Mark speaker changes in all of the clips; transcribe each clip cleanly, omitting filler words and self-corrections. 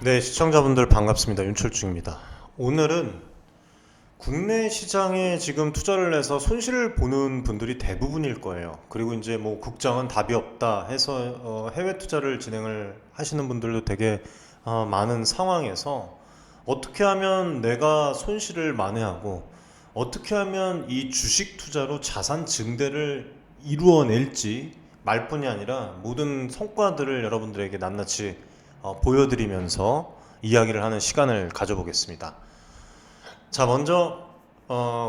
Speaker 1: 네, 시청자분들 반갑습니다. 윤철중입니다. 오늘은 국내 시장에 지금 투자를 해서 손실을 보는 분들이 대부분일 거예요. 그리고 이제 뭐 국장은 답이 없다 해서 해외 투자를 진행을 하시는 분들도 되게 많은 상황에서 어떻게 하면 내가 손실을 만회하고 어떻게 하면 이 주식 투자로 자산 증대를 이루어낼지 말뿐이 아니라 모든 성과들을 여러분들에게 낱낱이 보여드리면서 이야기를 하는 시간을 가져보겠습니다. 자, 먼저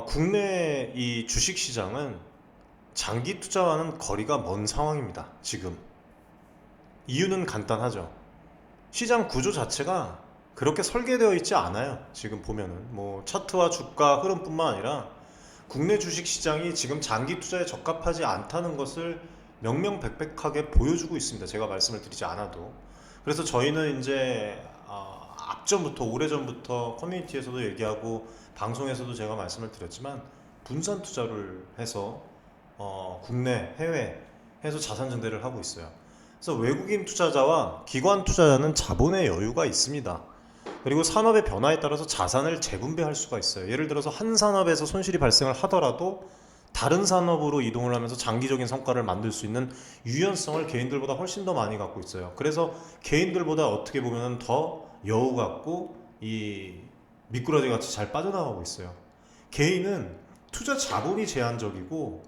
Speaker 1: 국내 이 주식 시장은 장기 투자와는 거리가 먼 상황입니다. 지금 이유는 간단하죠. 시장 구조 자체가 그렇게 설계되어 있지 않아요. 지금 보면은 뭐 차트와 주가 흐름뿐만 아니라 국내 주식 시장이 지금 장기 투자에 적합하지 않다는 것을 명명백백하게 보여주고 있습니다. 제가 말씀을 드리지 않아도. 그래서 저희는 이제 앞전부터 오래전부터 커뮤니티에서도 얘기하고 방송에서도 제가 말씀을 드렸지만 분산 투자를 해서 국내, 해외 해서 자산 증대를 하고 있어요. 그래서 외국인 투자자와 기관 투자자는 자본의 여유가 있습니다. 그리고 산업의 변화에 따라서 자산을 재분배할 수가 있어요. 예를 들어서 한 산업에서 손실이 발생을 하더라도 다른 산업으로 이동을 하면서 장기적인 성과를 만들 수 있는 유연성을 개인들보다 훨씬 더 많이 갖고 있어요. 그래서 개인들보다 어떻게 보면 더 여우 같고 이 미꾸라지 같이 잘 빠져나가고 있어요. 개인은 투자 자본이 제한적이고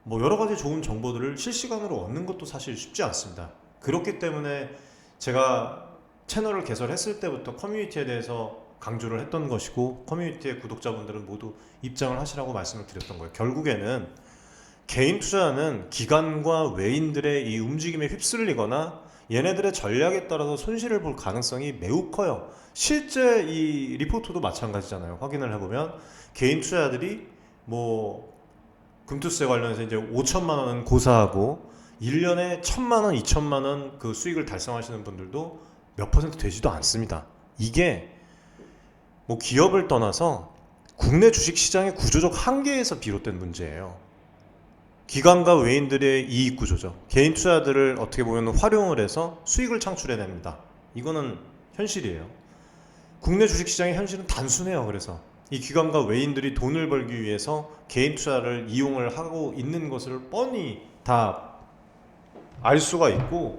Speaker 1: 뭐 여러 가지 좋은 정보들을 실시간으로 얻는 것도 사실 쉽지 않습니다. 그렇기 때문에 제가 채널을 개설했을 때부터 커뮤니티에 대해서 강조를 했던 것이고 커뮤니티의 구독자분들은 모두 입장을 하시라고 말씀을 드렸던 거예요. 결국에는 개인 투자는 기관과 외인들의 이 움직임에 휩쓸리거나 얘네들의 전략에 따라서 손실을 볼 가능성이 매우 커요. 실제 이 리포트도 마찬가지잖아요. 확인을 해보면 개인 투자자들이 뭐 금투세 관련해서 이제 5천만 원은 고사하고 1년에 1,000만 원, 2천만 원 그 수익을 달성하시는 분들도 몇 퍼센트 되지도 않습니다. 이게 뭐 기업을 떠나서 국내 주식 시장의 구조적 한계에서 비롯된 문제예요. 기관과 외인들의 이익 구조죠. 개인 투자들을 어떻게 보면 활용을 해서 수익을 창출해냅니다. 이거는 현실이에요. 국내 주식 시장의 현실은 단순해요. 그래서 이 기관과 외인들이 돈을 벌기 위해서 개인 투자를 이용을 하고 있는 것을 뻔히 다 알 수가 있고,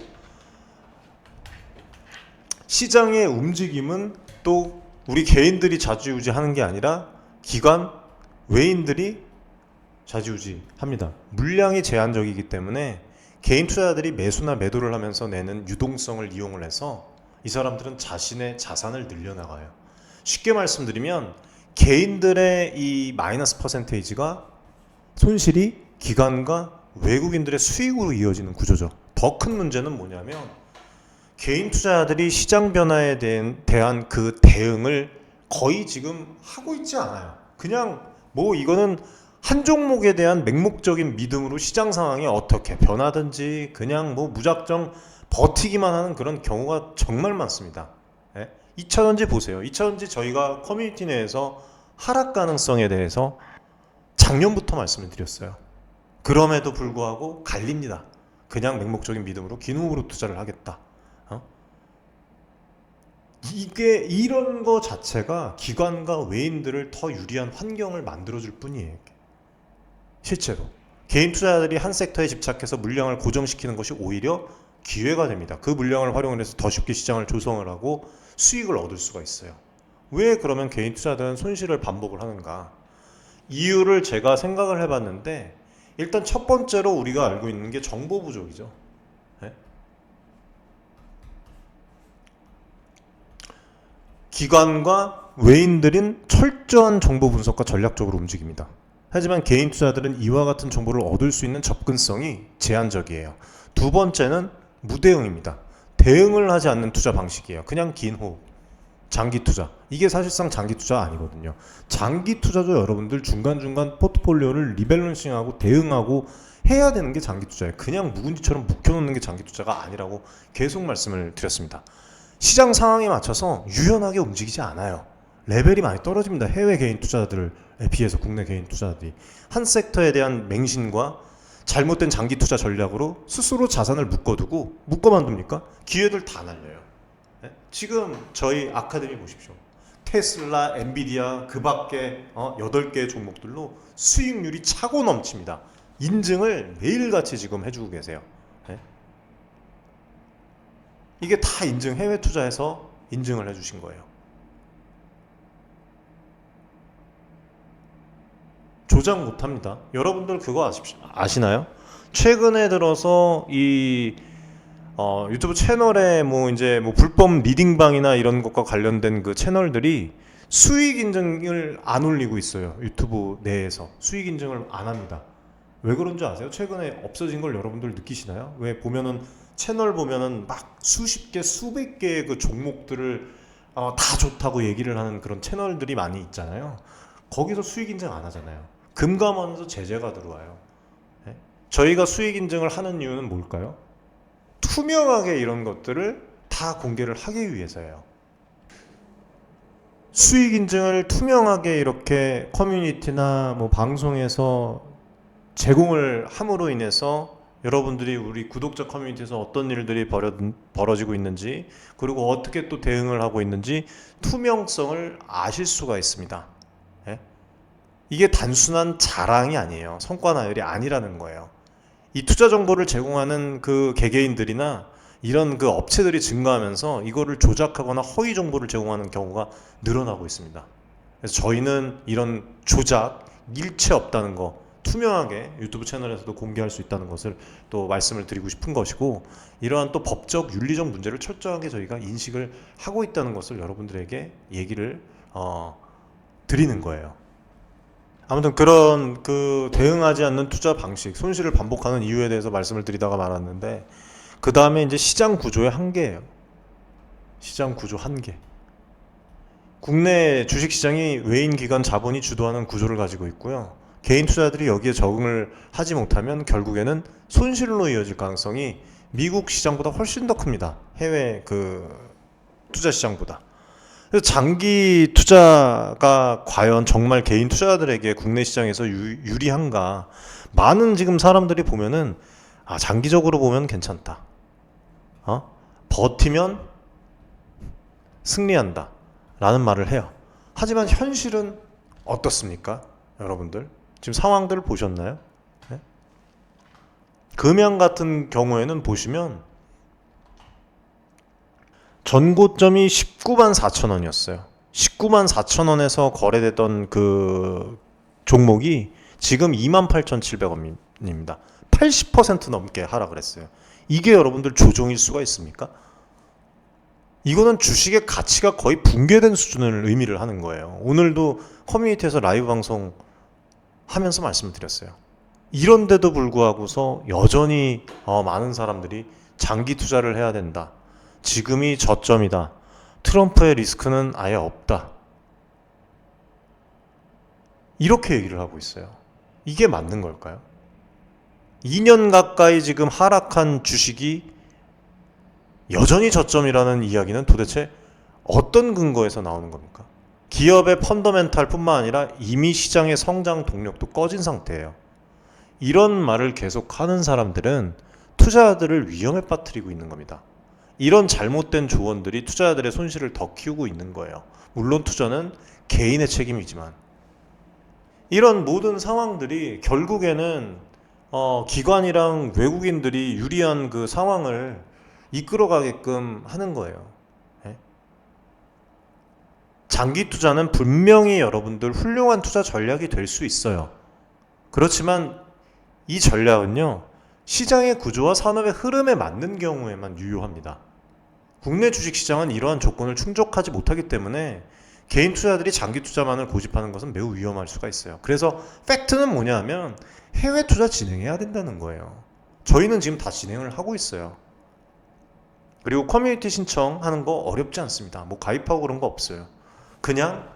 Speaker 1: 시장의 움직임은 또 우리 개인들이 좌지우지하는 게 아니라 기관, 외인들이 좌지우지합니다. 물량이 제한적이기 때문에 개인 투자자들이 매수나 매도를 하면서 내는 유동성을 이용을 해서 이 사람들은 자신의 자산을 늘려나가요. 쉽게 말씀드리면 개인들의 이 마이너스 퍼센테이지가 손실이 기관과 외국인들의 수익으로 이어지는 구조죠. 더 큰 문제는 뭐냐면 개인 투자자들이 시장 변화에 대한 그 대응을 거의 지금 하고 있지 않아요. 그냥 뭐 이거는 한 종목에 대한 맹목적인 믿음으로 시장 상황이 어떻게 변하든지 그냥 뭐 무작정 버티기만 하는 그런 경우가 정말 많습니다. 2차전지 보세요. 2차전지 저희가 커뮤니티 내에서 하락 가능성에 대해서 작년부터 말씀을 드렸어요. 그럼에도 불구하고 갈립니다. 그냥 맹목적인 믿음으로 긴 호흡으로 투자를 하겠다. 이게 이런 거 자체가 기관과 외인들을 더 유리한 환경을 만들어줄 뿐이에요. 실제로 개인 투자자들이 한 섹터에 집착해서 물량을 고정시키는 것이 오히려 기회가 됩니다. 그 물량을 활용을 해서 더 쉽게 시장을 조성을 하고 수익을 얻을 수가 있어요. 왜 그러면 개인 투자자들은 손실을 반복을 하는가? 이유를 제가 생각을 해봤는데 일단 첫 번째로 우리가 알고 있는 게 정보 부족이죠. 기관과 외인들은 철저한 정보 분석과 전략적으로 움직입니다. 하지만 개인 투자들은 이와 같은 정보를 얻을 수 있는 접근성이 제한적이에요. 두 번째는 무대응입니다. 대응을 하지 않는 투자 방식이에요. 그냥 긴 호흡, 장기 투자. 이게 사실상 장기 투자 아니거든요. 장기 투자도 여러분들 중간중간 포트폴리오를 리밸런싱하고 대응하고 해야 되는 게 장기 투자예요. 그냥 묵은지처럼 묵혀놓는 게 장기 투자가 아니라고 계속 말씀을 드렸습니다. 시장 상황에 맞춰서 유연하게 움직이지 않아요. 레벨이 많이 떨어집니다. 해외 개인 투자들에 비해서 국내 개인 투자들이 한 섹터에 대한 맹신과 잘못된 장기 투자 전략으로 스스로 자산을 묶어두고 묶어만 둡니까? 기회들 다 날려요. 지금 저희 아카데미 보십시오. 테슬라, 엔비디아 그 밖에 8개 종목들로 수익률이 차고 넘칩니다. 인증을 매일같이 지금 해주고 계세요. 네? 이게 다 인증, 해외 투자해서 인증을 해주신 거예요. 조작 못합니다. 여러분들 그거 아시나요? 최근에 들어서 이 유튜브 채널에 뭐 이제 뭐 불법 리딩방이나 이런 것과 관련된 그 채널들이 수익 인증을 안 올리고 있어요. 유튜브 내에서 수익 인증을 안 합니다. 왜 그런 줄 아세요? 최근에 없어진 걸 여러분들 느끼시나요? 왜 보면은 채널 보면은 막 수십 개, 수백 개의 그 종목들을 다 좋다고 얘기를 하는 그런 채널들이 많이 있잖아요. 거기서 수익 인증 안 하잖아요. 금감원에서 제재가 들어와요. 네? 저희가 수익 인증을 하는 이유는 뭘까요? 투명하게 이런 것들을 다 공개를 하기 위해서예요. 수익 인증을 투명하게 이렇게 커뮤니티나 뭐 방송에서 제공을 함으로 인해서 여러분들이 우리 구독자 커뮤니티에서 어떤 일들이 벌어지고 있는지, 그리고 어떻게 또 대응을 하고 있는지 투명성을 아실 수가 있습니다. 예? 이게 단순한 자랑이 아니에요. 성과 나열이 아니라는 거예요. 이 투자 정보를 제공하는 그 개개인들이나 이런 그 업체들이 증가하면서 이거를 조작하거나 허위 정보를 제공하는 경우가 늘어나고 있습니다. 그래서 저희는 이런 조작, 일체 없다는 거 투명하게 유튜브 채널에서도 공개할 수 있다는 것을 또 말씀을 드리고 싶은 것이고, 이러한 또 법적, 윤리적 문제를 철저하게 저희가 인식을 하고 있다는 것을 여러분들에게 얘기를 드리는 거예요. 아무튼 그런 그 대응하지 않는 투자 방식, 손실을 반복하는 이유에 대해서 말씀을 드리다가 말았는데, 그 다음에 이제 시장 구조의 한계예요. 시장 구조 한계. 국내 주식시장이 외인기관 자본이 주도하는 구조를 가지고 있고요. 개인 투자들이 여기에 적응을 하지 못하면 결국에는 손실로 이어질 가능성이 미국 시장보다 훨씬 더 큽니다. 해외 그 투자 시장보다. 그래서 장기 투자가 과연 정말 개인 투자자들에게 국내 시장에서 유리한가? 많은 지금 사람들이 보면은 장기적으로 보면 괜찮다. 버티면 승리한다. 라는 말을 해요. 하지만 현실은 어떻습니까? 여러분들 지금 상황들을 보셨나요? 네? 금양 같은 경우에는 보시면 전고점이 19만 4천 원이었어요. 19만 4천 원에서 거래됐던 그 종목이 지금 28,700원입니다. 80% 넘게 하락을 했어요. 이게 여러분들 조정일 수가 있습니까? 이거는 주식의 가치가 거의 붕괴된 수준을 의미를 하는 거예요. 오늘도 커뮤니티에서 라이브 방송 하면서 말씀을 드렸어요. 이런데도 불구하고서 여전히 많은 사람들이 장기 투자를 해야 된다. 지금이 저점이다. 트럼프의 리스크는 아예 없다. 이렇게 얘기를 하고 있어요. 이게 맞는 걸까요? 2년 가까이 지금 하락한 주식이 여전히 저점이라는 이야기는 도대체 어떤 근거에서 나오는 겁니까? 기업의 펀더멘탈 뿐만 아니라 이미 시장의 성장 동력도 꺼진 상태예요. 이런 말을 계속 하는 사람들은 투자자들을 위험에 빠뜨리고 있는 겁니다. 이런 잘못된 조언들이 투자자들의 손실을 더 키우고 있는 거예요. 물론 투자는 개인의 책임이지만 이런 모든 상황들이 결국에는 기관이랑 외국인들이 유리한 그 상황을 이끌어가게끔 하는 거예요. 장기 투자는 분명히 여러분들 훌륭한 투자 전략이 될 수 있어요. 그렇지만 이 전략은요, 시장의 구조와 산업의 흐름에 맞는 경우에만 유효합니다. 국내 주식시장은 이러한 조건을 충족하지 못하기 때문에 개인 투자들이 장기 투자만을 고집하는 것은 매우 위험할 수가 있어요. 그래서 팩트는 뭐냐 하면 해외 투자 진행해야 된다는 거예요. 저희는 지금 다 진행을 하고 있어요. 그리고 커뮤니티 신청하는 거 어렵지 않습니다. 뭐 가입하고 그런 거 없어요. 그냥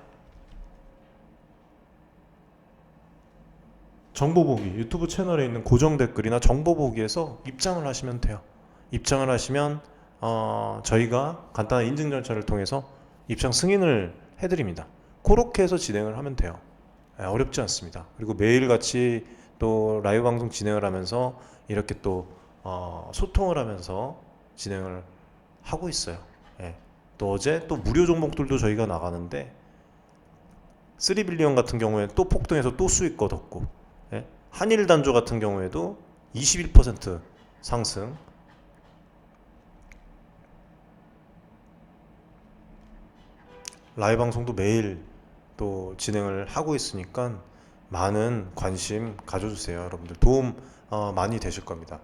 Speaker 1: 정보보기, 유튜브 채널에 있는 고정 댓글이나 정보보기에서 입장을 하시면 돼요. 입장을 하시면 저희가 간단한 인증 절차를 통해서 입장 승인을 해드립니다. 그렇게 해서 진행을 하면 돼요. 어렵지 않습니다. 그리고 매일같이 또 라이브 방송 진행을 하면서 이렇게 또 소통을 하면서 진행을 하고 있어요. 또 어제 또 무료 종목들도 저희가 나가는데 3빌리언 같은 경우에 또 폭등해서 또 수익 거뒀고, 예? 한일단조 같은 경우에도 21% 상승. 라이브 방송도 매일 또 진행을 하고 있으니까 많은 관심 가져주세요. 여러분들 도움 많이 되실 겁니다.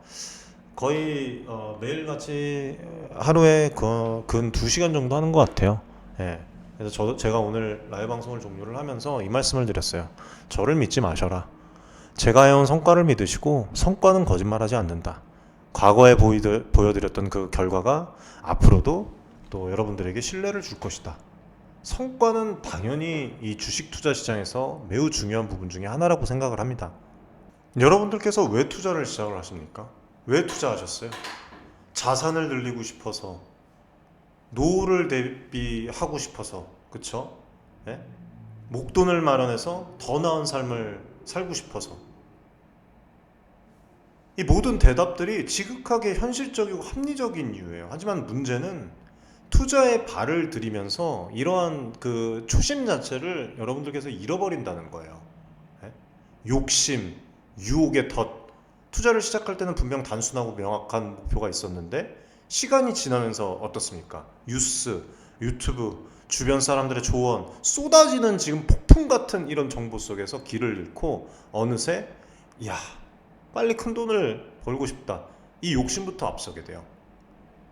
Speaker 1: 거의 매일같이 하루에 근 2시간 정도 하는 것 같아요. 예. 그래서 제가 오늘 라이브 방송을 종료를 하면서 이 말씀을 드렸어요. 저를 믿지 마셔라. 제가 해온 성과를 믿으시고, 성과는 거짓말하지 않는다. 과거에 보여드렸던 그 결과가 앞으로도 또 여러분들에게 신뢰를 줄 것이다. 성과는 당연히 이 주식 투자 시장에서 매우 중요한 부분 중에 하나라고 생각을 합니다. 여러분들께서 왜 투자를 시작을 하십니까? 왜 투자하셨어요? 자산을 늘리고 싶어서, 노후를 대비하고 싶어서, 그쵸? 예? 목돈을 마련해서 더 나은 삶을 살고 싶어서. 이 모든 대답들이 지극하게 현실적이고 합리적인 이유예요. 하지만 문제는 투자에 발을 들이면서 이러한 그 초심 자체를 여러분들께서 잃어버린다는 거예요. 예? 욕심, 유혹의 덫. 투자를 시작할 때는 분명 단순하고 명확한 목표가 있었는데 시간이 지나면서 어떻습니까? 뉴스, 유튜브, 주변 사람들의 조언, 쏟아지는 지금 폭풍 같은 이런 정보 속에서 길을 잃고 어느새 야, 빨리 큰 돈을 벌고 싶다. 이 욕심부터 앞서게 돼요.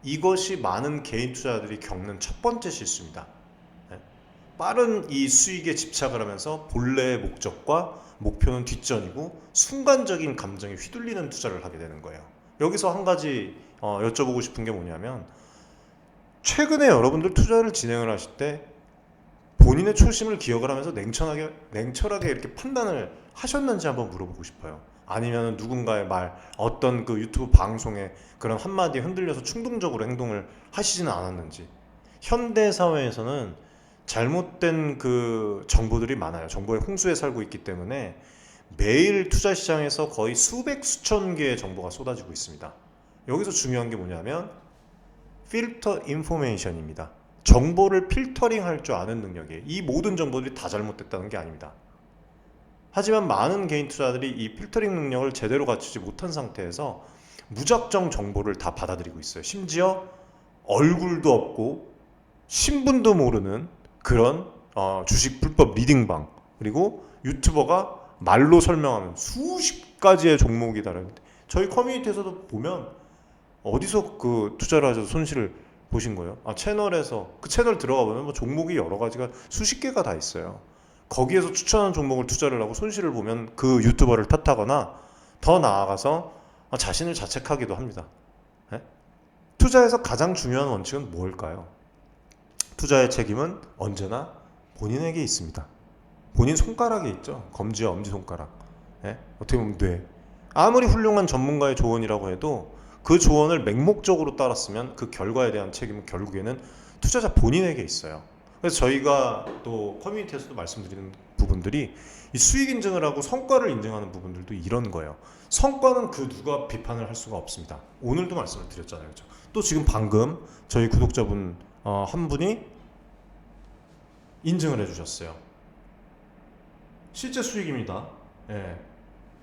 Speaker 1: 이것이 많은 개인 투자자들이 겪는 첫 번째 실수입니다. 빠른 이 수익에 집착을 하면서 본래의 목적과 목표는 뒷전이고 순간적인 감정에 휘둘리는 투자를 하게 되는 거예요. 여기서 한 가지 여쭤보고 싶은 게 뭐냐면, 최근에 여러분들 투자를 진행을 하실 때 본인의 초심을 기억을 하면서 냉철하게 이렇게 판단을 하셨는지 한번 물어보고 싶어요. 아니면 누군가의 말, 어떤 그 유튜브 방송에 그런 한마디에 흔들려서 충동적으로 행동을 하시지는 않았는지. 현대 사회에서는 잘못된 그 정보들이 많아요. 정보의 홍수에 살고 있기 때문에 매일 투자 시장에서 거의 수백 수천 개의 정보가 쏟아지고 있습니다. 여기서 중요한 게 뭐냐면 필터 인포메이션입니다. 정보를 필터링 할 줄 아는 능력이에요. 이 모든 정보들이 다 잘못됐다는 게 아닙니다. 하지만 많은 개인 투자자들이 이 필터링 능력을 제대로 갖추지 못한 상태에서 무작정 정보를 다 받아들이고 있어요. 심지어 얼굴도 없고 신분도 모르는 그런 주식 불법 리딩방, 그리고 유튜버가 말로 설명하는 수십 가지의 종목이 다른데, 저희 커뮤니티에서도 보면 어디서 그 투자를 하셔서 손실을 보신 거예요? 채널에서 그 채널 들어가 보면 뭐 종목이 여러 가지가 수십 개가 다 있어요. 거기에서 추천한 종목을 투자를 하고 손실을 보면 그 유튜버를 탓하거나 더 나아가서 자신을 자책하기도 합니다. 네? 투자에서 가장 중요한 원칙은 뭘까요? 투자의 책임은 언제나 본인에게 있습니다. 본인 손가락에 있죠. 검지와 엄지손가락. 네? 어떻게 보면 뇌. 아무리 훌륭한 전문가의 조언이라고 해도 그 조언을 맹목적으로 따랐으면 그 결과에 대한 책임은 결국에는 투자자 본인에게 있어요. 그래서 저희가 또 커뮤니티에서도 말씀드리는 부분들이 이 수익 인증을 하고 성과를 인증하는 부분들도 이런 거예요. 성과는 그 누가 비판을 할 수가 없습니다. 오늘도 말씀을 드렸잖아요. 그렇죠? 또 지금 방금 저희 구독자분 한 분이 인증을 해주셨어요. 실제 수익입니다. 예.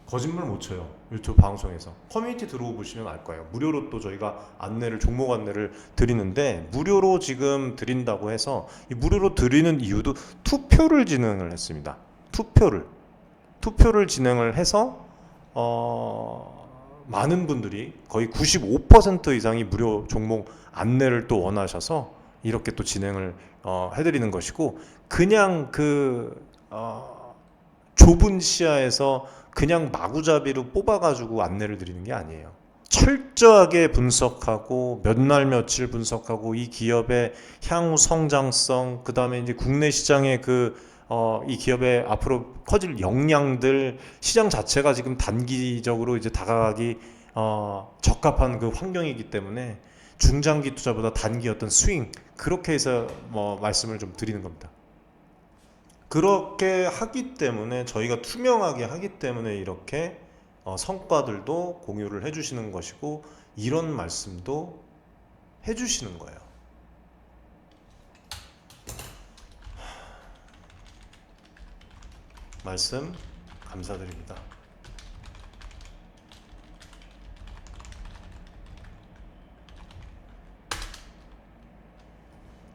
Speaker 1: 거짓말 못 쳐요. 유튜브 방송에서. 커뮤니티 들어오시면 알 거예요. 무료로 또 저희가 종목 안내를 드리는데, 무료로 지금 드린다고 해서, 이 무료로 드리는 이유도 투표를 진행을 했습니다. 투표를 진행을 해서 많은 분들이 거의 95% 이상이 무료 종목 안내를 또 원하셔서 이렇게 또 진행을 해드리는 것이고, 그냥 좁은 시야에서 그냥 마구잡이로 뽑아가지고 안내를 드리는 게 아니에요. 철저하게 분석하고 몇 날 며칠 분석하고 이 기업의 향후 성장성, 그 다음에 이제 국내 시장의 이 기업의 앞으로 커질 역량들, 시장 자체가 지금 단기적으로 이제 다가가기 적합한 그 환경이기 때문에 중장기 투자보다 단기 어떤 스윙, 그렇게 해서 말씀을 좀 드리는 겁니다. 그렇게 하기 때문에, 저희가 투명하게 하기 때문에 이렇게 성과들도 공유를 해주시는 것이고, 이런 말씀도 해주시는 거예요. 말씀 감사드립니다.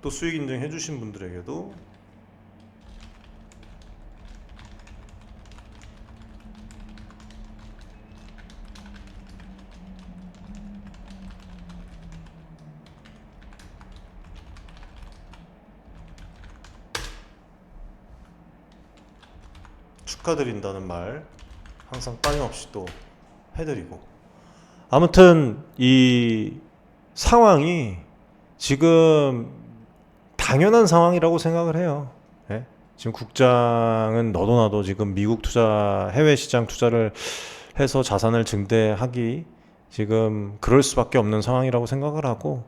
Speaker 1: 또 수익 인증해 주신 분들에게도 축하드린다는 말 항상 빠짐없이 또 해드리고, 아무튼 이 상황이 지금 당연한 상황이라고 생각을 해요. 예? 지금 국장은 너도 나도 지금 미국 투자, 해외 시장 투자를 해서 자산을 증대하기 지금 그럴 수밖에 없는 상황이라고 생각을 하고,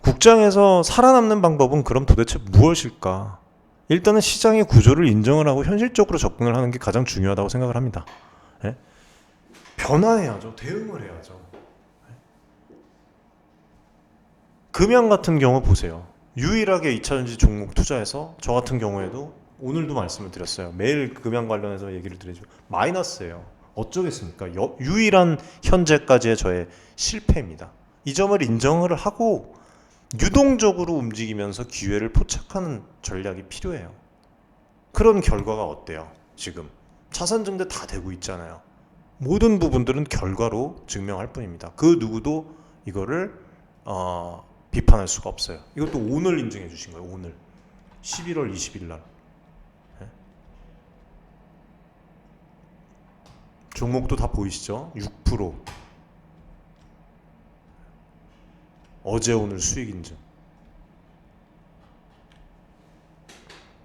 Speaker 1: 국장에서 살아남는 방법은 그럼 도대체 무엇일까? 일단은 시장의 구조를 인정을 하고 현실적으로 접근을 하는 게 가장 중요하다고 생각을 합니다. 예? 변화해야죠. 대응을 해야죠. 금양 같은 경우 보세요. 유일하게 2차전지 종목 투자해서 저 같은 경우에도 오늘도 말씀을 드렸어요. 매일 금양 관련해서 얘기를 드리죠. 마이너스예요. 어쩌겠습니까? 유일한 현재까지의 저의 실패입니다. 이 점을 인정을 하고 유동적으로 움직이면서 기회를 포착하는 전략이 필요해요. 그런 결과가 어때요? 지금 자산 증대 다 되고 있잖아요. 모든 부분들은 결과로 증명할 뿐입니다. 그 누구도 이거를 비판할 수가 없어요. 이것도 오늘 인증해 주신 거예요. 오늘 11월 20일 날. 종목도 다 보이시죠? 6%. 어제 오늘 수익 인증.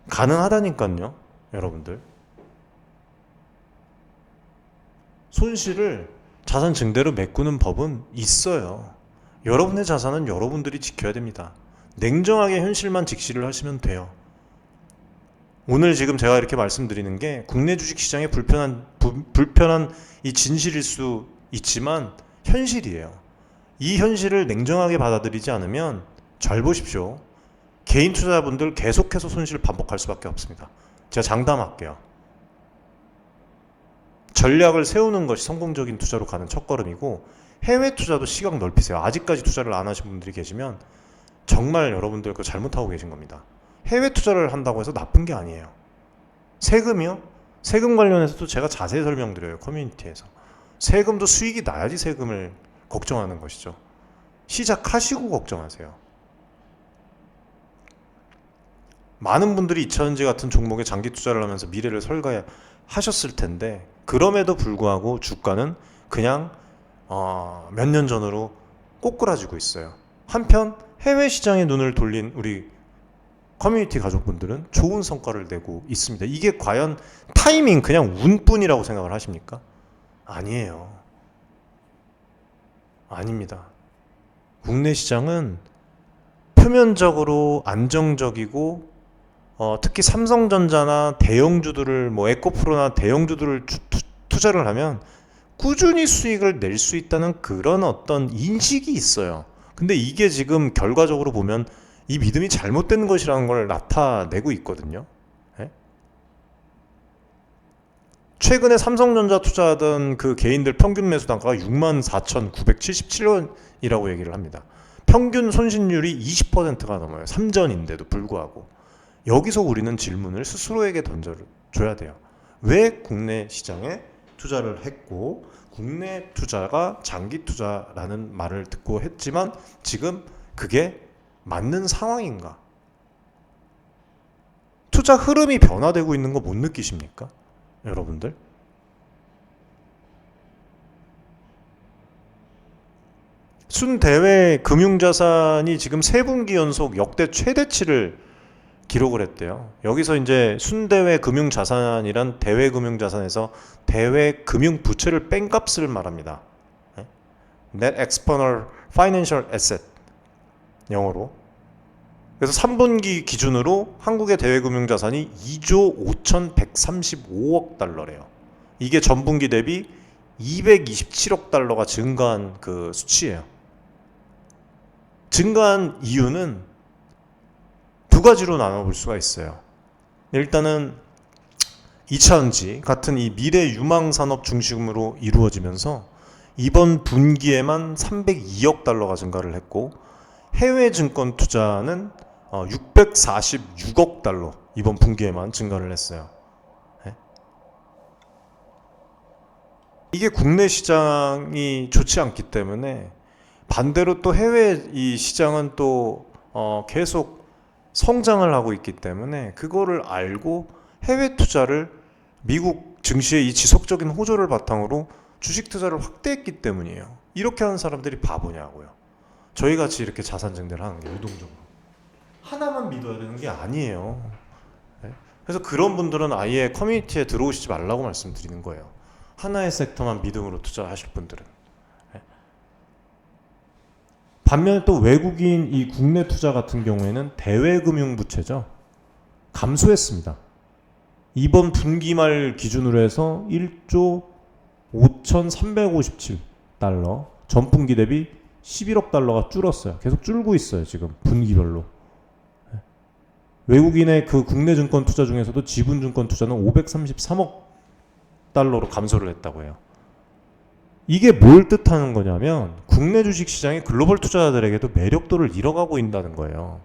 Speaker 1: 가능하다니까요, 여러분들. 손실을 자산 증대로 메꾸는 법은 있어요. 여러분의 자산은 여러분들이 지켜야 됩니다. 냉정하게 현실만 직시를 하시면 돼요. 오늘 지금 제가 이렇게 말씀드리는 게 국내 주식시장의 불편한 이 진실일 수 있지만 현실이에요. 이 현실을 냉정하게 받아들이지 않으면 잘 보십시오. 개인 투자자분들 계속해서 손실을 반복할 수밖에 없습니다. 제가 장담할게요. 전략을 세우는 것이 성공적인 투자로 가는 첫걸음이고, 해외 투자도 시각 넓히세요. 아직까지 투자를 안 하신 분들이 계시면 정말 여러분들 그거 잘못하고 계신 겁니다. 해외 투자를 한다고 해서 나쁜 게 아니에요. 세금이요? 세금 관련해서도 제가 자세히 설명드려요. 커뮤니티에서. 세금도 수익이 나야지 세금을 걱정하는 것이죠. 시작하시고 걱정하세요. 많은 분들이 2차전지 같은 종목에 장기 투자를 하면서 미래를 설계하셨을 텐데, 그럼에도 불구하고 주가는 그냥 몇 년 전으로 꼬꾸라지고 있어요. 한편 해외 시장에 눈을 돌린 우리 커뮤니티 가족분들은 좋은 성과를 내고 있습니다. 이게 과연 타이밍, 그냥 운뿐이라고 생각을 하십니까? 아니에요. 아닙니다. 국내 시장은 표면적으로 안정적이고, 특히 삼성전자나 대형주들을, 에코프로나 대형주들을 투자를 하면 꾸준히 수익을 낼 수 있다는 그런 어떤 인식이 있어요. 근데 이게 지금 결과적으로 보면 이 믿음이 잘못된 것이라는 걸 나타내고 있거든요. 네? 최근에 삼성전자 투자하던 그 개인들 평균 매수 단가가 64,977원이라고 얘기를 합니다. 평균 손실률이 20%가 넘어요. 3전인데도 불구하고. 여기서 우리는 질문을 스스로에게 던져줘야 돼요. 왜 국내 시장에 투자를 했고, 국내 투자가 장기 투자라는 말을 듣고 했지만 지금 그게 맞는 상황인가? 투자 흐름이 변화되고 있는 거 못 느끼십니까? 여러분들? 순대외 금융자산이 지금 3분기 연속 역대 최대치를 기록을 했대요. 여기서 이제 순대외 금융자산이란 대외 금융자산에서 대외 금융부채를 뺀 값을 말합니다. Net External Financial Asset, 영어로. 그래서 3분기 기준으로 한국의 대외 금융자산이 2조 5,135억 달러래요. 이게 전분기 대비 227억 달러가 증가한 그 수치예요. 증가한 이유는 두 가지로 나눠볼 수가 있어요. 일단은 2차전지 같은 이 미래 유망 산업 중심으로 이루어지면서 이번 분기에만 302억 달러가 증가를 했고 해외 증권 투자는 646억 달러 이번 분기에만 증가를 했어요. 이게 국내 시장이 좋지 않기 때문에 반대로 또 해외 이 시장은 또 계속 성장을 하고 있기 때문에 그거를 알고 해외 투자를 미국 증시의 이 지속적인 호조를 바탕으로 주식 투자를 확대했기 때문이에요. 이렇게 하는 사람들이 바보냐고요. 저희 같이 이렇게 자산 증대를 하는 게 유동적으로 하나만 믿어야 되는 게 아니에요. 그래서 그런 분들은 아예 커뮤니티에 들어오시지 말라고 말씀드리는 거예요. 하나의 섹터만 믿음으로 투자하실 분들은. 반면에 또 외국인 이 국내 투자 같은 경우에는 대외금융부채죠. 감소했습니다. 이번 분기 말 기준으로 해서 1조 5,357달러, 전분기 대비 11억 달러가 줄었어요. 계속 줄고 있어요. 지금 분기별로. 외국인의 그 국내 증권 투자 중에서도 지분 증권 투자는 533억 달러로 감소를 했다고 해요. 이게 뭘 뜻하는 거냐면 국내 주식 시장이 글로벌 투자자들에게도 매력도를 잃어가고 있다는 거예요.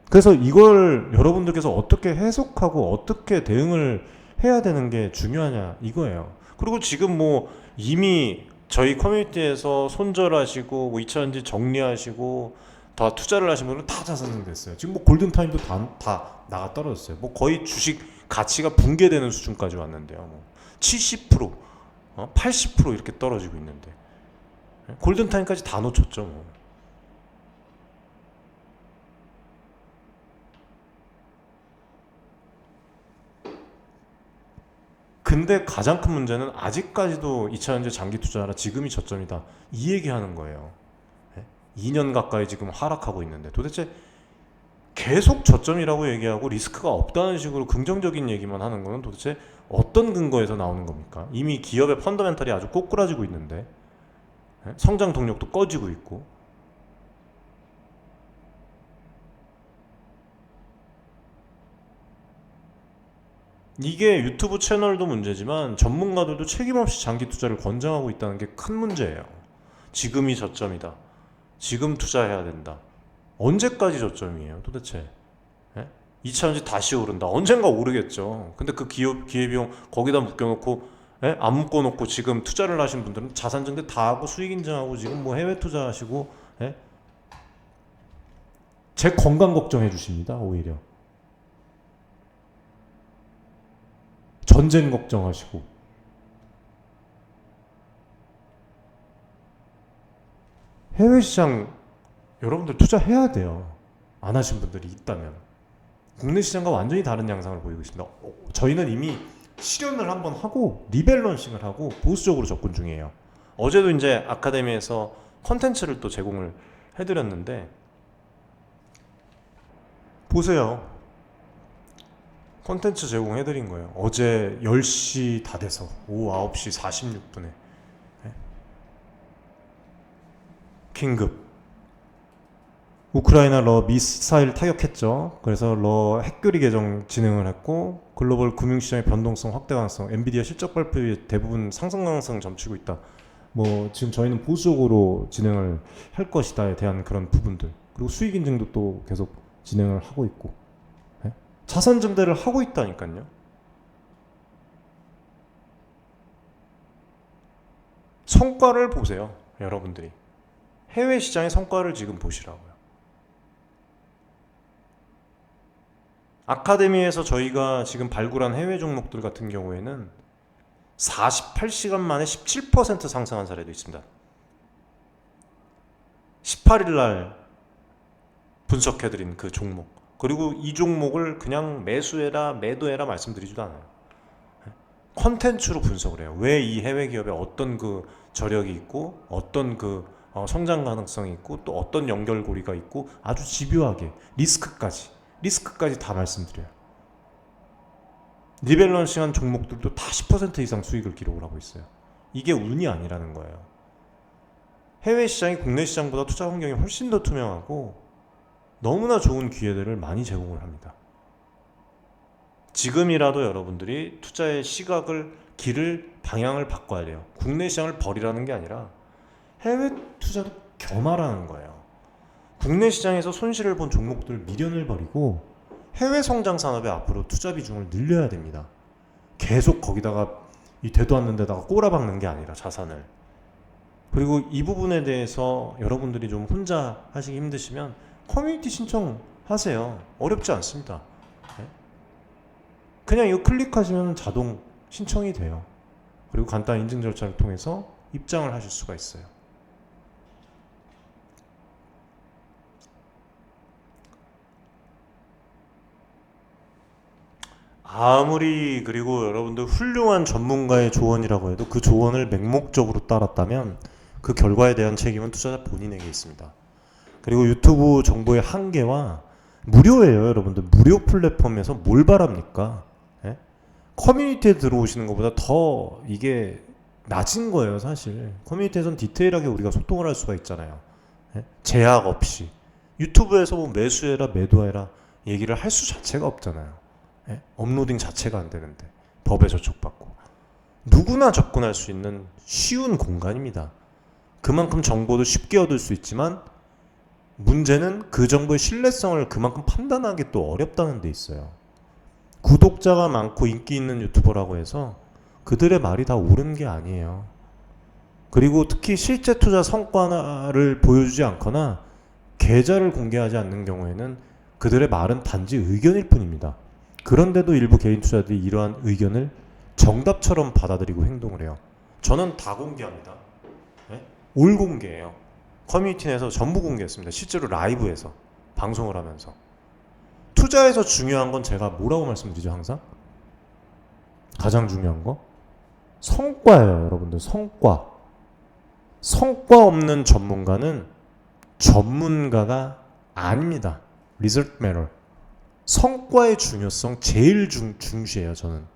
Speaker 1: 그래서 이걸 여러분들께서 어떻게 해석하고 어떻게 대응을 해야 되는 게 중요하냐 이거예요. 그리고 지금 뭐 이미 저희 커뮤니티에서 손절하시고 뭐 2차전지 정리하시고 다 투자를 하신 분은 다 자산됐어요. 지금 뭐 골든타임도 다 나가 떨어졌어요. 뭐 거의 주식 가치가 붕괴되는 수준까지 왔는데요. 뭐 70%, 80% 이렇게 떨어지고 있는데 골든타임까지 다 놓쳤죠. 뭐. 근데 가장 큰 문제는 아직까지도 2차전지 장기 투자하라 지금이 저점이다 이 얘기하는 거예요. 2년 가까이 지금 하락하고 있는데 도대체 계속 저점이라고 얘기하고 리스크가 없다는 식으로 긍정적인 얘기만 하는 거는 도대체 어떤 근거에서 나오는 겁니까? 이미 기업의 펀더멘탈이 아주 꼬꾸라지고 있는데 성장 동력도 꺼지고 있고 이게 유튜브 채널도 문제지만 전문가들도 책임없이 장기 투자를 권장하고 있다는 게 큰 문제예요. 지금이 저점이다. 지금 투자해야 된다. 언제까지 저점이에요 도대체? 2차전지 다시 오른다. 언젠가 오르겠죠. 근데 그 기회비용 거기다 묶여놓고 안 묶어놓고 지금 투자를 하신 분들은 자산증대 다 하고 수익 인정하고 지금 뭐 해외 투자하시고 제 건강 걱정해 주십니다. 오히려 전쟁 걱정하시고 해외 시장 여러분들 투자해야 돼요. 안 하신 분들이 있다면 국내 시장과 완전히 다른 양상을 보이고 있습니다. 저희는 이미 실현을 한번 하고 리밸런싱을 하고 보수적으로 접근 중이에요. 어제도 이제 아카데미에서 컨텐츠를 또 제공을 해드렸는데 보세요. 컨텐츠 제공해드린 거예요. 어제 10시 다 돼서 오후 9시 46분에 긴급 우크라이나 러 미사일 타격했죠. 그래서 러 핵교리 개정 진행을 했고 글로벌 금융시장의 변동성 확대 가능성, 엔비디아 실적 발표에 대부분 상승 가능성 점치고 있다. 뭐 지금 저희는 보수적으로 진행을 할 것이다에 대한 그런 부분들 그리고 수익 인증도 또 계속 진행을 하고 있고 자산 증대를 하고 있다니까요. 성과를 보세요. 여러분들이 해외 시장의 성과를 지금 보시라고요. 아카데미에서 저희가 지금 발굴한 해외 종목들 같은 경우에는 48시간 만에 17% 상승한 사례도 있습니다. 18일 날 분석해드린 그 종목 그리고 이 종목을 그냥 매수해라 매도해라 말씀드리지도 않아요. 컨텐츠로 분석을 해요. 왜 이 해외 기업에 어떤 그 저력이 있고 어떤 그 성장 가능성이 있고 또 어떤 연결고리가 있고 아주 집요하게 리스크까지 다 말씀드려요. 리밸런싱한 종목들도 다 10% 이상 수익을 기록을 하고 있어요. 이게 운이 아니라는 거예요. 해외 시장이 국내 시장보다 투자 환경이 훨씬 더 투명하고 너무나 좋은 기회들을 많이 제공을 합니다. 지금이라도 여러분들이 투자의 시각을, 길을, 방향을 바꿔야 돼요. 국내 시장을 버리라는 게 아니라 해외 투자도 겸하라는 거예요. 국내 시장에서 손실을 본 종목들 미련을 버리고 해외 성장 산업에 앞으로 투자 비중을 늘려야 됩니다. 계속 거기다가 이 되도 않는 데다가 꼬라박는 게 아니라 자산을. 그리고 이 부분에 대해서 여러분들이 좀 혼자 하시기 힘드시면 커뮤니티 신청하세요. 어렵지 않습니다. 네? 그냥 이거 클릭하시면 자동 신청이 돼요. 그리고 간단한 인증 절차를 통해서 입장을 하실 수가 있어요. 아무리 그리고 여러분들 훌륭한 전문가의 조언이라고 해도 그 조언을 맹목적으로 따랐다면 그 결과에 대한 책임은 투자자 본인에게 있습니다. 그리고 유튜브 정보의 한계와 무료예요. 여러분들 무료 플랫폼에서 뭘 바랍니까? 예? 커뮤니티에 들어오시는 것보다 더 이게 낮은 거예요. 사실 커뮤니티에서는 디테일하게 우리가 소통을 할 수가 있잖아요. 예? 제약 없이 유튜브에서 뭐 매수해라 매도해라 얘기를 할 수 자체가 없잖아요. 예? 업로딩 자체가 안 되는데 법에 저촉받고 누구나 접근할 수 있는 쉬운 공간입니다. 그만큼 정보도 쉽게 얻을 수 있지만 문제는 그 정보의 신뢰성을 그만큼 판단하기 또 어렵다는 데 있어요. 구독자가 많고 인기 있는 유튜버라고 해서 그들의 말이 다 옳은 게 아니에요. 그리고 특히 실제 투자 성과를 보여주지 않거나 계좌를 공개하지 않는 경우에는 그들의 말은 단지 의견일 뿐입니다. 그런데도 일부 개인 투자들이 이러한 의견을 정답처럼 받아들이고 행동을 해요. 저는 다 공개합니다. 네? 올 공개예요. 커뮤니티 내에서 전부 공개했습니다. 실제로 라이브에서 방송을 하면서. 투자에서 중요한 건 제가 뭐라고 말씀드리죠 항상? 가장 중요한 거? 성과예요. 여러분들 성과. 성과 없는 전문가는 전문가가 아닙니다. Result matter. 성과의 중요성 제일 중시해요. 저는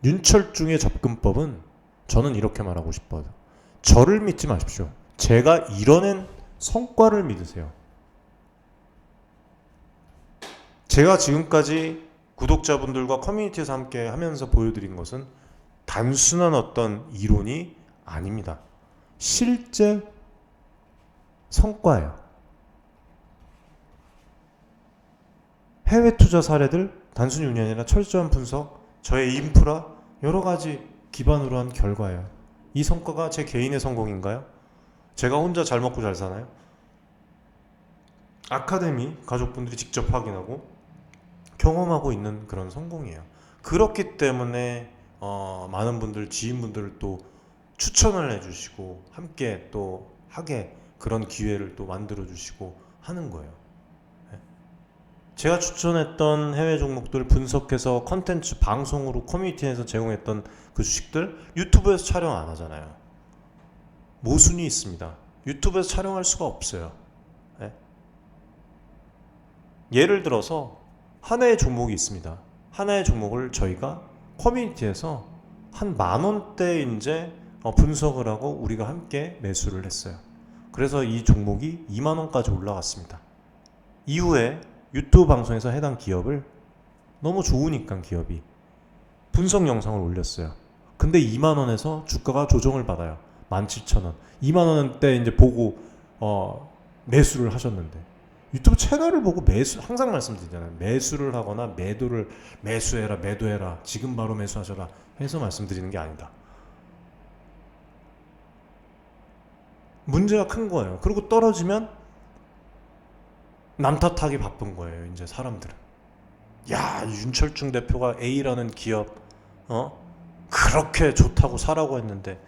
Speaker 1: 윤철중의 접근법은 저는 이렇게 말하고 싶어요. 저를 믿지 마십시오. 제가 이뤄낸 성과를 믿으세요. 제가 지금까지 구독자분들과 커뮤니티에서 함께 하면서 보여드린 것은 단순한 어떤 이론이 아닙니다. 실제 성과예요. 해외 투자 사례들 단순히 운이 아니라 철저한 분석, 저의 인프라 여러 가지 기반으로 한 결과예요. 이 성과가 제 개인의 성공인가요? 제가 혼자 잘 먹고 잘 사나요? 아카데미 가족분들이 직접 확인하고 경험하고 있는 그런 성공이에요. 그렇기 때문에 많은 분들, 지인분들을 또 추천을 해주시고 함께 또 하게 그런 기회를 또 만들어 주시고 하는 거예요. 제가 추천했던 해외 종목들 분석해서 컨텐츠 방송으로 커뮤니티에서 제공했던 그 주식들 유튜브에서 촬영 안 하잖아요. 모순이 있습니다. 유튜브에서 촬영할 수가 없어요. 네? 예를 들어서 하나의 종목이 있습니다. 하나의 종목을 저희가 커뮤니티에서 한 10,000원대 이제 분석을 하고 우리가 함께 매수를 했어요. 그래서 이 종목이 20,000원까지 올라갔습니다. 이후에 유튜브 방송에서 해당 기업을 너무 좋으니까 기업이 분석 영상을 올렸어요. 근데 20,000원에서 주가가 조정을 받아요. 17,000원. 20,000원대 이제 보고 매수를 하셨는데 유튜브 채널을 보고 매수 항상 말씀드리잖아요. 매수를 하거나 매도를 매수해라 매도해라 지금 바로 매수하셔라 해서 말씀드리는 게 아니다. 문제가 큰 거예요. 그리고 떨어지면 남 탓하기 바쁜 거예요. 이제 사람들은 야 윤철중 대표가 A라는 기업 그렇게 좋다고 사라고 했는데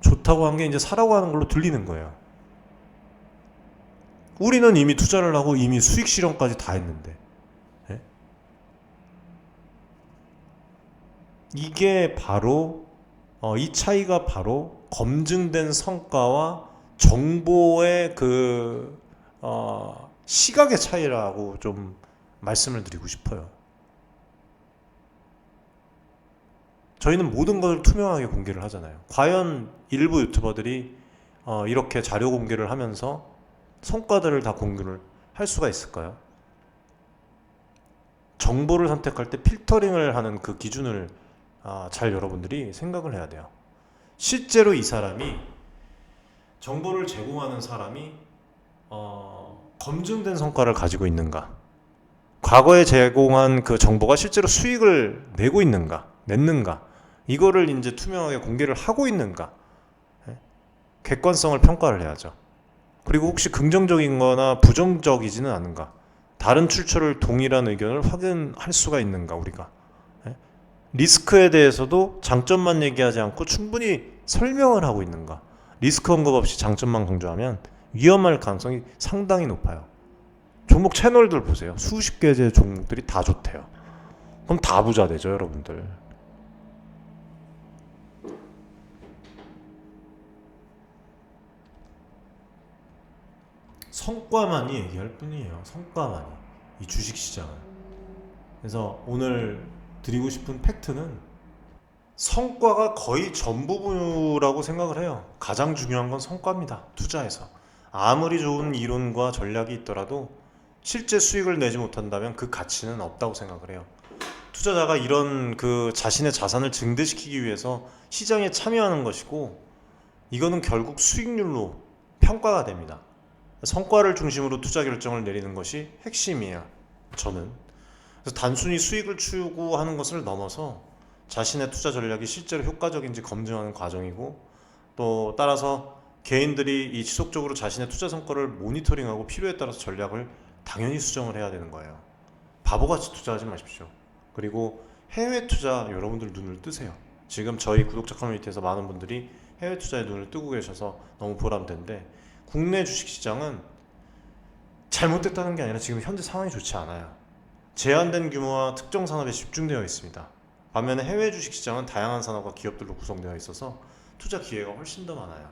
Speaker 1: 좋다고 한 게 이제 사라고 하는 걸로 들리는 거예요. 우리는 이미 투자를 하고 이미 수익 실현까지 다 했는데 이게 바로 이 차이가 바로 검증된 성과와 정보의 그 시각의 차이라고 좀 말씀을 드리고 싶어요. 저희는 모든 것을 투명하게 공개를 하잖아요. 과연 일부 유튜버들이 이렇게 자료 공개를 하면서 성과들을 다 공개를 할 수가 있을까요? 정보를 선택할 때 필터링을 하는 그 기준을 잘 여러분들이 생각을 해야 돼요. 실제로 이 사람이 정보를 제공하는 사람이 검증된 성과를 가지고 있는가? 과거에 제공한 그 정보가 실제로 수익을 내고 있는가? 냈는가? 이거를 이제 투명하게 공개를 하고 있는가? 객관성을 평가를 해야죠. 그리고 혹시 긍정적인 거나 부정적이지는 않은가? 다른 출처를 동일한 의견을 확인할 수가 있는가 우리가? 리스크에 대해서도 장점만 얘기하지 않고 충분히 설명을 하고 있는가? 리스크 언급 없이 장점만 강조하면 위험할 가능성이 상당히 높아요. 종목 채널들 보세요. 수십 개의 종목들이 다 좋대요. 그럼 다 부자 되죠, 여러분들. 성과만이 얘기할 뿐이에요. 성과만이. 이 주식시장은. 그래서 오늘 드리고 싶은 팩트는 성과가 거의 전부라고 생각을 해요. 가장 중요한 건 성과입니다. 투자에서. 아무리 좋은 이론과 전략이 있더라도 실제 수익을 내지 못한다면 그 가치는 없다고 생각을 해요. 투자자가 이런 그 자신의 자산을 증대시키기 위해서 시장에 참여하는 것이고, 이거는 결국 수익률로 평가가 됩니다. 성과를 중심으로 투자 결정을 내리는 것이 핵심이에요. 저는. 그래서 단순히 수익을 추구하는 것을 넘어서 자신의 투자 전략이 실제로 효과적인지 검증하는 과정이고, 또 따라서 개인들이 이 지속적으로 자신의 투자 성과를 모니터링하고 필요에 따라서 전략을 당연히 수정을 해야 되는 거예요. 바보같이 투자하지 마십시오. 그리고 해외 투자 여러분들 눈을 뜨세요. 지금 저희 구독자 커뮤니티에서 많은 분들이 해외 투자에 눈을 뜨고 계셔서 너무 보람된데, 국내 주식시장은 잘못됐다는 게 아니라 지금 현재 상황이 좋지 않아요. 제한된 규모와 특정 산업에 집중되어 있습니다. 반면에 해외 주식시장은 다양한 산업과 기업들로 구성되어 있어서 투자 기회가 훨씬 더 많아요.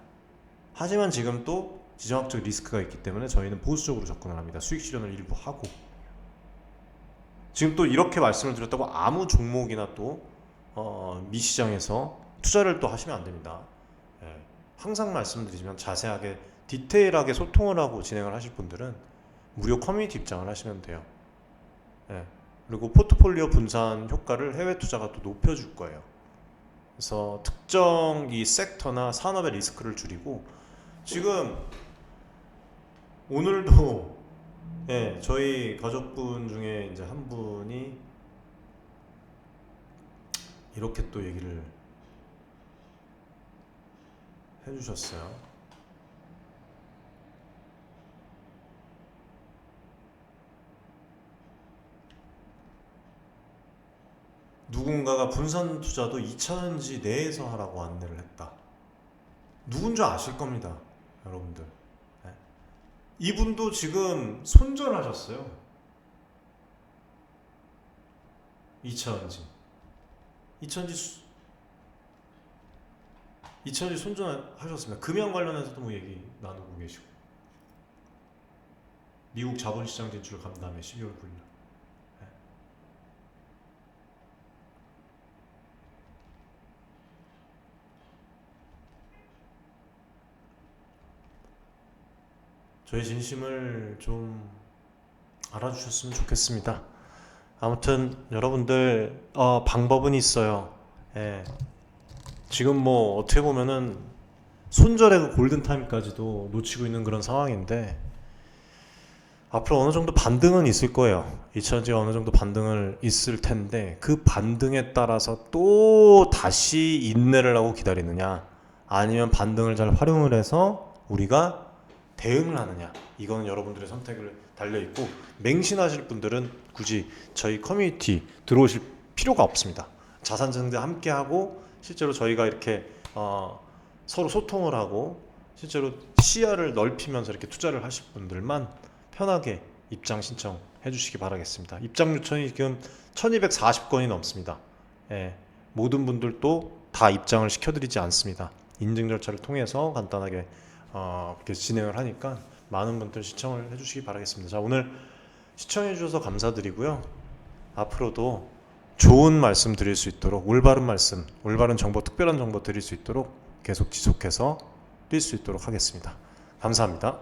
Speaker 1: 하지만 지금 또 지정학적 리스크가 있기 때문에 저희는 보수적으로 접근을 합니다. 수익 실현을 일부 하고. 지금 또 이렇게 말씀을 드렸다고 아무 종목이나 또 미시장에서 투자를 또 하시면 안 됩니다. 항상 말씀드리지만 자세하게 디테일하게 소통을 하고 진행을 하실 분들은 무료 커뮤니티 입장을 하시면 돼요. 그리고 포트폴리오 분산 효과를 해외 투자가 또 높여줄 거예요. 그래서 특정 이 섹터나 산업의 리스크를 줄이고, 지금 오늘도 저희 가족분 중에 이제 한 분이 이렇게 또 얘기를 해주셨어요. 누군가가 분산 투자도 2차전지 내에서 하라고 안내를 했다. 누군지 아실 겁니다, 여러분들. 이분도 지금 손절하셨어요. 2차전지. 2차전지 손절하셨습니다. 금연 관련해서도 뭐 얘기 나누고 계시고. 미국 자본시장 진출 간담회 12월 9일. 저의 진심을 좀 알아주셨으면 좋겠습니다. 아무튼 여러분들 방법은 있어요. 지금 뭐 어떻게 보면은 손절의 그 골든타임까지도 놓치고 있는 그런 상황인데, 앞으로 어느 정도 반등은 있을 거예요. 2차전지가 어느 정도 반등을 있을 텐데, 그 반등에 따라서 또 다시 인내를 하고 기다리느냐, 아니면 반등을 잘 활용을 해서 우리가 대응을 하느냐, 이거는 여러분들의 선택을 달려있고, 맹신하실 분들은 굳이 저희 커뮤니티 들어오실 필요가 없습니다. 자산증대 함께하고 실제로 저희가 이렇게 서로 소통을 하고 실제로 시야를 넓히면서 이렇게 투자를 하실 분들만 편하게 입장 신청해 주시기 바라겠습니다. 입장 요청이 지금 1240건이 넘습니다. 모든 분들도 다 입장을 시켜드리지 않습니다. 인증 절차를 통해서 간단하게 이렇게 진행을 하니까 많은 분들 시청을 해주시기 바라겠습니다. 자, 오늘 시청해 주셔서 감사드리고요. 앞으로도 좋은 말씀 드릴 수 있도록, 올바른 말씀, 올바른 정보, 특별한 정보 드릴 수 있도록 계속 지속해서 뛸 수 있도록 하겠습니다. 감사합니다.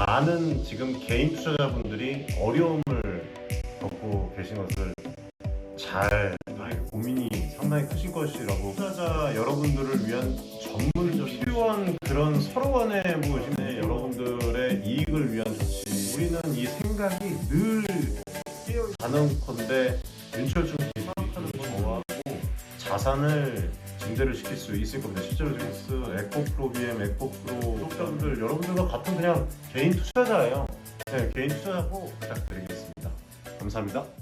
Speaker 1: 많은 지금 개인 투자자분들이 어려움을 겪고 계신 것을 잘 고민이 상당히 크실 것이라고, 투자자 여러분들을 위한 전문적 필요한 그런 서로 간의 여러분들의 이익을 위한 조치, 우리는 이 생각이 늘 가능컨대 윤철중 파악하는 저하고 자산을 증대를 시킬 수 있을 겁니다. 실제로 지금 에코프로 BM, 에코프로 구독자분들 여러분들과 같은 그냥 개인 투자자예요. 네, 개인 투자자고 부탁드리겠습니다. 감사합니다.